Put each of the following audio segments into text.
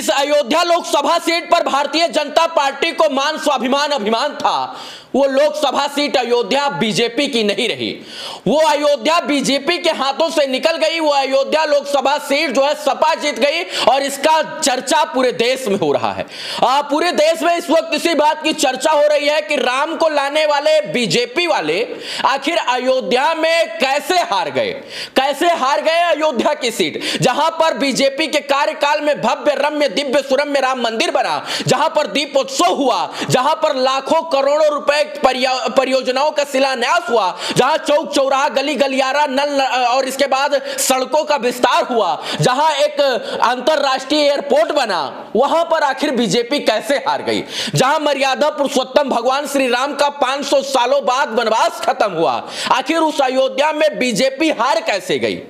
जिस अयोध्या लोकसभा सीट पर भारतीय जनता पार्टी को मान स्वाभिमान अभिमान था, वो लोकसभा सीट अयोध्या बीजेपी की नहीं रही। वो अयोध्या बीजेपी के हाथों से निकल गई। वो अयोध्या लोकसभा सीट जो है सपा जीत गई और इसका चर्चा पूरे देश में हो रहा है। पूरे देश में इस वक्त इसी बात की चर्चा हो रही है कि राम को लाने वाले बीजेपी वाले आखिर अयोध्या में कैसे हार गए। कैसे हार गए अयोध्या की सीट, जहां पर बीजेपी के कार्यकाल में भव्य रम्य दिव्य सुरम्य राम मंदिर बना, जहां पर दीपोत्सव हुआ, जहां पर लाखों करोड़ों रुपए परियोजनाओं का शिलान्यास हुआ, जहां चौक चौराहा गली गलियारा नल और इसके बाद सड़कों का विस्तार हुआ, जहां एक अंतरराष्ट्रीय एयरपोर्ट बना, वहां पर आखिर बीजेपी कैसे हार गई। जहां मर्यादा पुरुषोत्तम भगवान श्री राम का 500 सालों बाद वनवास खत्म हुआ, आखिर उस अयोध्या में बीजेपी हार कैसे गई।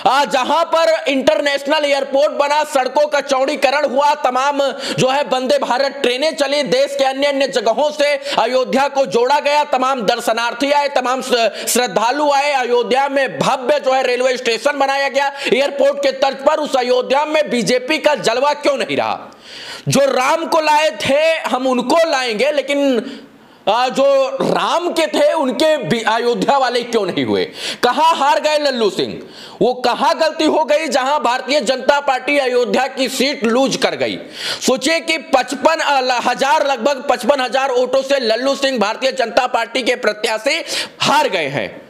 जहां पर इंटरनेशनल एयरपोर्ट बना, सड़कों का चौड़ीकरण हुआ, तमाम जो है वंदे भारत ट्रेनें चली, देश के अन्य अन्य जगहों से अयोध्या को जोड़ा गया, तमाम दर्शनार्थी आए, तमाम श्रद्धालु आए, अयोध्या में भव्य जो है रेलवे स्टेशन बनाया गया एयरपोर्ट के तर्ज पर। उस अयोध्या में बीजेपी का जलवा क्यों नहीं रहा। जो राम को लाए थे हम उनको लाएंगे, लेकिन जो राम के थे उनके अयोध्या वाले क्यों नहीं हुए। कहां हार गए लल्लू सिंह, वो कहां गलती हो गई जहां भारतीय जनता पार्टी अयोध्या की सीट लूज कर गई। सोचिए कि 55,000 लगभग 55,000 वोटों से लल्लू सिंह भारतीय जनता पार्टी के प्रत्याशी हार गए हैं।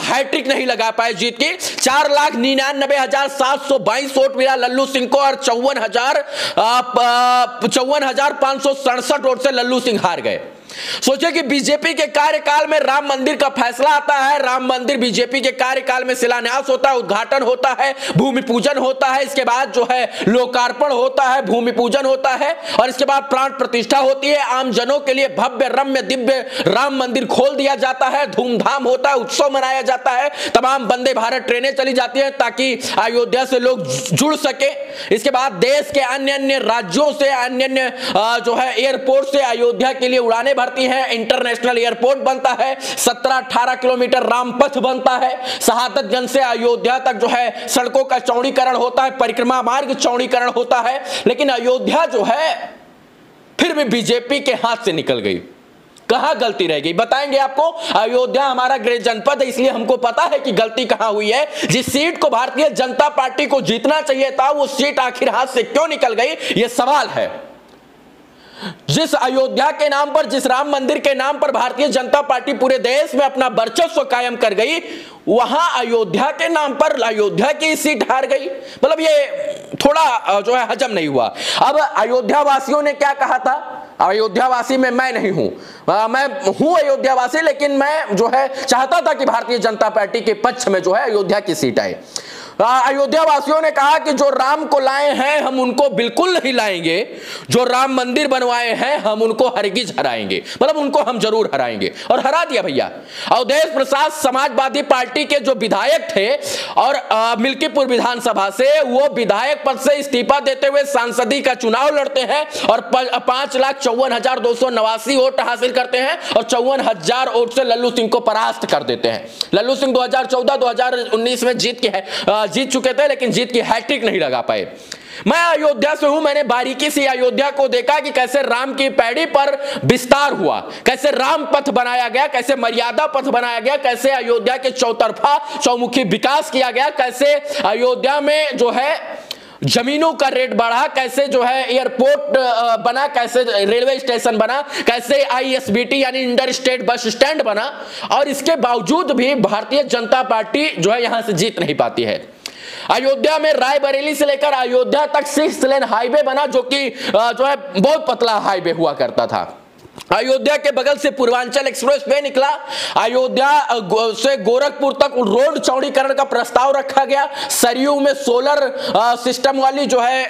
हैट्रिक नहीं लगा पाए जीत की। 4,99,722 वोट मिला लल्लू सिंह को और 54,567 वोट से लल्लू सिंह हार गए। सोचिए कि बीजेपी के कार्यकाल में राम मंदिर का फैसला आता है, राम मंदिर बीजेपी के कार्यकाल में शिलान्यास होता है, उद्घाटन होता है, भूमि पूजन होता है, इसके बाद जो है लोकार्पण होता है, भूमि पूजन होता है और इसके बाद प्राण प्रतिष्ठा होती है। आम जनों के लिए भव्य रम्य दिव्य राम मंदिर खोल दिया जाता है, धूमधाम होता है, उत्सव मनाया जाता है, तमाम वंदे भारत ट्रेनें चली जाती है ताकि अयोध्या से लोग जुड़ सके। इसके बाद देश के अन्य अन्य राज्यों से अन्य अन्य जो है एयरपोर्ट से अयोध्या के लिए उड़ाने भरती है, इंटरनेशनल एयरपोर्ट बनता है, 17-18 किलोमीटर रामपथ बनता है, शहादतगंज से अयोध्या तक जो है सड़कों का चौड़ीकरण होता है, परिक्रमा मार्ग चौड़ीकरण होता है। लेकिन अयोध्या जो है फिर भी बीजेपी के हाथ से निकल गई। कहां गलती रह गई बताएंगे आपको। अयोध्या हमारा गृह जनपद है, इसलिए हमको पता है कि गलती कहां हुई है। जिस सीट को भारतीय जनता पार्टी को जीतना चाहिए था, वो सीट आखिर हाथ से क्यों निकल गई, यह सवाल है। जिस अयोध्या के नाम पर, जिस राम मंदिर के नाम पर भारतीय जनता पार्टी पूरे देश में अपना वर्चस्व कायम कर गई, वहां अयोध्या के नाम पर अयोध्या की सीट हार गई। मतलब ये थोड़ा जो है हजम नहीं हुआ। अब अयोध्या वासियों ने क्या कहा था, अयोध्या वासी में मैं नहीं हूं, मैं हूं अयोध्या वासी, लेकिन मैं जो है चाहता था कि भारतीय जनता पार्टी के पक्ष में जो है अयोध्या की सीट आए। अयोध्या वासियों ने कहा कि जो राम को लाए हैं हम उनको बिल्कुल नहीं लाएंगे, जो राम मंदिर बनवाए हैं हम उनको हरगिज हराएंगे, मतलब उनको हम जरूर हराएंगे। और हरा दिया भैया। अवधेश प्रसाद समाजवादी पार्टी के जो विधायक थे और मिल्कीपुर विधानसभा से, वो विधायक पद से इस्तीफा देते हुए सांसदी का चुनाव लड़ते हैं और 5,54,289 वोट हासिल करते हैं और 54,000 वोट से लल्लू सिंह को परास्त कर देते हैं। लल्लू सिंह 2014-2019 में जीत चुके थे, लेकिन जीत की हैट्रिक नहीं लगा पाए। मैं अयोध्या से हूं, मैंने बारीकी से अयोध्या को देखा कि कैसे राम की पैड़ी पर विस्तार हुआ, कैसे राम पथ बनाया गया, कैसे मर्यादा पथ बनाया गया, कैसे अयोध्या के चौतरफा चौमुखी विकास किया गया, कैसे अयोध्या में जो है जमीनों का रेट बढ़ा, कैसे जो है एयरपोर्ट बना, कैसे रेलवे स्टेशन बना, कैसे ISBT यानी इंटर स्टेट बस स्टैंड बना। और इसके बावजूद भी भारतीय जनता पार्टी जो है यहां से जीत नहीं पाती है। अयोध्या में रायबरेली से लेकर अयोध्या तक 6 लेन हाईवे बना, जो कि जो है बहुत पतला हाईवे हुआ करता था। अयोध्या के बगल से पूर्वांचल एक्सप्रेस वे निकला, अयोध्या से गोरखपुर तक रोड चौड़ीकरण का प्रस्ताव रखा गया, सरयू में सोलर सिस्टम वाली जो है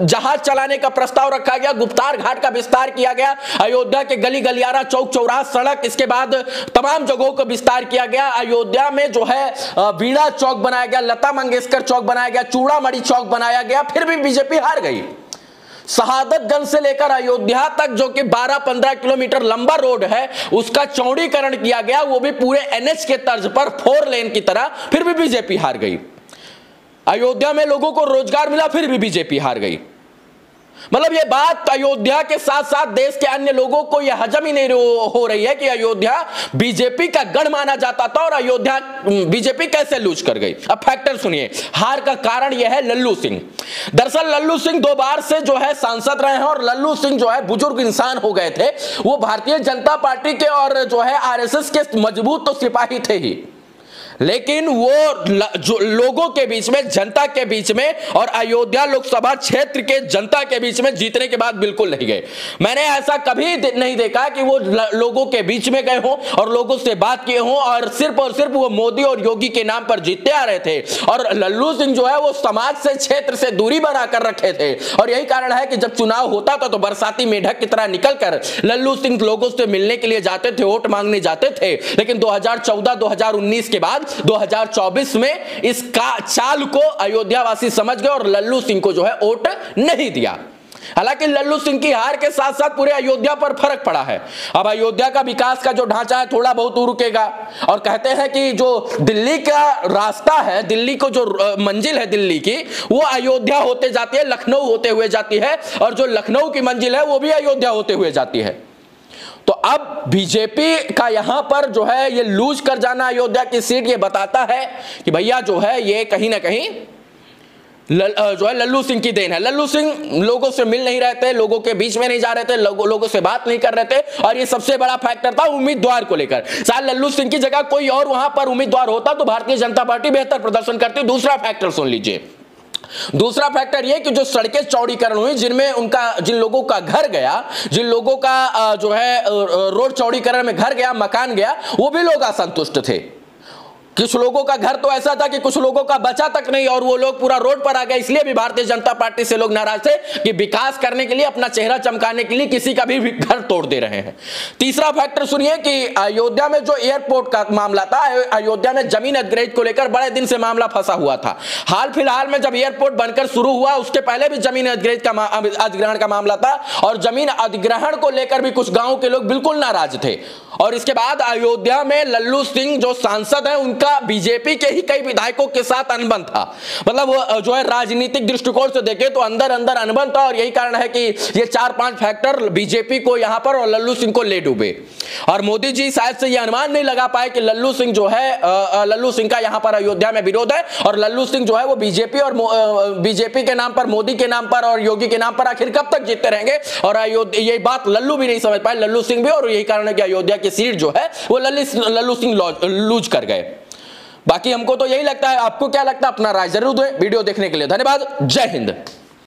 जहाज चलाने का प्रस्ताव रखा गया, गुप्तार घाट का विस्तार किया गया, अयोध्या के गली गलियारा चौक चौराहा सड़क, इसके बाद तमाम जगहों का विस्तार किया गया। अयोध्या में जो है वीणा चौक बनाया गया, लता मंगेशकर चौक बनाया गया, चूड़ामणि चौक बनाया गया, फिर भी बीजेपी हार गई। शहादतगंज से लेकर अयोध्या तक जो कि 12-15 किलोमीटर लंबा रोड है, उसका चौड़ीकरण किया गया, वो भी पूरे NH के तर्ज पर 4 लेन की तरह, फिर भी बीजेपी हार गई। अयोध्या में लोगों को रोजगार मिला, फिर भी बीजेपी हार गई। मतलब ये बात अयोध्या के साथ साथ देश के अन्य लोगों को यह हजम ही नहीं हो रही है कि अयोध्या बीजेपी का गढ़ माना जाता था और अयोध्या बीजेपी कैसे लूज कर गई। अब फैक्टर सुनिए, हार का कारण यह है लल्लू सिंह। दरअसल लल्लू सिंह 2 बार से जो है सांसद रहे हैं और लल्लू सिंह जो है बुजुर्ग इंसान हो गए थे। वो भारतीय जनता पार्टी के और जो है आरएसएस के मजबूत तो सिपाही थे ही, लेकिन वो जो लोगों के बीच में, जनता के बीच में और अयोध्या लोकसभा क्षेत्र के जनता के बीच में जीतने के बाद बिल्कुल नहीं गए। मैंने ऐसा कभी नहीं देखा कि वो लोगों के बीच में गए हों और लोगों से बात किए हों और सिर्फ वो मोदी और योगी के नाम पर जीतते आ रहे थे। और लल्लू सिंह जो है वो समाज से, क्षेत्र से दूरी बनाकर रखे थे और यही कारण है कि जब चुनाव होता था तो बरसाती मेढक की तरह निकलकर लल्लू सिंह लोगों से मिलने के लिए जाते थे, वोट मांगने जाते थे। लेकिन 2014-2019 के बाद 2024 में इसका चाल को अयोध्या वासी समझ गए और लल्लू सिंह को जो है वोट नहीं दिया। हालांकि लल्लू सिंह की हार के साथ साथ पूरे अयोध्या पर फर्क पड़ा है। अब अयोध्या का विकास का जो ढांचा है थोड़ा बहुत रुकेगा और कहते हैं कि जो दिल्ली का रास्ता है, दिल्ली को जो मंजिल है दिल्ली की, वो अयोध्या होते जाती है, लखनऊ होते हुए जाती है और जो लखनऊ की मंजिल है वो भी अयोध्या होते हुए जाती है। तो अब बीजेपी का यहां पर जो है ये लूज कर जाना अयोध्या की सीट, ये बताता है कि भैया जो है ये कहीं ना कहीं जो है लल्लू सिंह की देन है। लल्लू सिंह लोगों से मिल नहीं रहे थे, लोगों के बीच में नहीं जा रहे थे, लोगों से बात नहीं कर रहे थे और ये सबसे बड़ा फैक्टर था उम्मीदवार को लेकर। शायद लल्लू सिंह की जगह कोई और वहां पर उम्मीदवार होता तो भारतीय जनता पार्टी बेहतर प्रदर्शन करती। दूसरा फैक्टर सुन लीजिए, दूसरा फैक्टर यह कि जो सड़कें चौड़ीकरण हुई, जिन लोगों का घर गया, जिन लोगों का जो है रोड चौड़ीकरण में घर गया, मकान गया, वो भी लोग असंतुष्ट थे। कुछ लोगों का घर तो ऐसा था कि कुछ लोगों का बचा तक नहीं और वो लोग पूरा रोड पर आ गए। इसलिए भी भारतीय जनता पार्टी से लोग नाराज थे कि विकास करने के लिए, अपना चेहरा चमकाने के लिए किसी का भी घर तोड़ दे रहे हैं। तीसरा फैक्टर सुनिए कि अयोध्या में जो एयरपोर्ट का मामला था, अयोध्या में जमीन अधिग्रहण को लेकर बड़े दिन से मामला फंसा हुआ था। हाल फिलहाल में जब एयरपोर्ट बनकर शुरू हुआ उसके पहले भी जमीन अधिग्रहण का मामला था और जमीन अधिग्रहण को लेकर भी कुछ गांव के लोग बिल्कुल नाराज थे। और इसके बाद अयोध्या में लल्लू सिंह जो सांसद है उनका बीजेपी के ही कई विधायकों के साथ अनबन था। मतलब वो जो है राजनीतिक दृष्टिकोण से देखे तो अंदर अंदर अनबन था और यही कारण है कि ये 4-5 फैक्टर बीजेपी को यहां पर और लल्लू सिंह को ले डूबे। और मोदी जी शायद से ये अनुमान नहीं लगा पाए कि लल्लू सिंह जो है, लल्लू सिंह का यहां पर अयोध्या में विरोध है और लल्लू सिंह जो है वो बीजेपी और बीजेपी के नाम पर, मोदी के नाम पर और योगी के नाम पर आखिर कब तक जीतते रहेंगे। और ये बात लल्लू भी नहीं समझ पाए, लल्लू सिंह भी, और यही कारण है कि अयोध्या की सीट जो है वो लल्लू सिंह लूज कर गए। बाकी हमको तो यही लगता है, आपको क्या लगता है अपना राय जरूर दें। वीडियो देखने के लिए धन्यवाद। जय हिंद।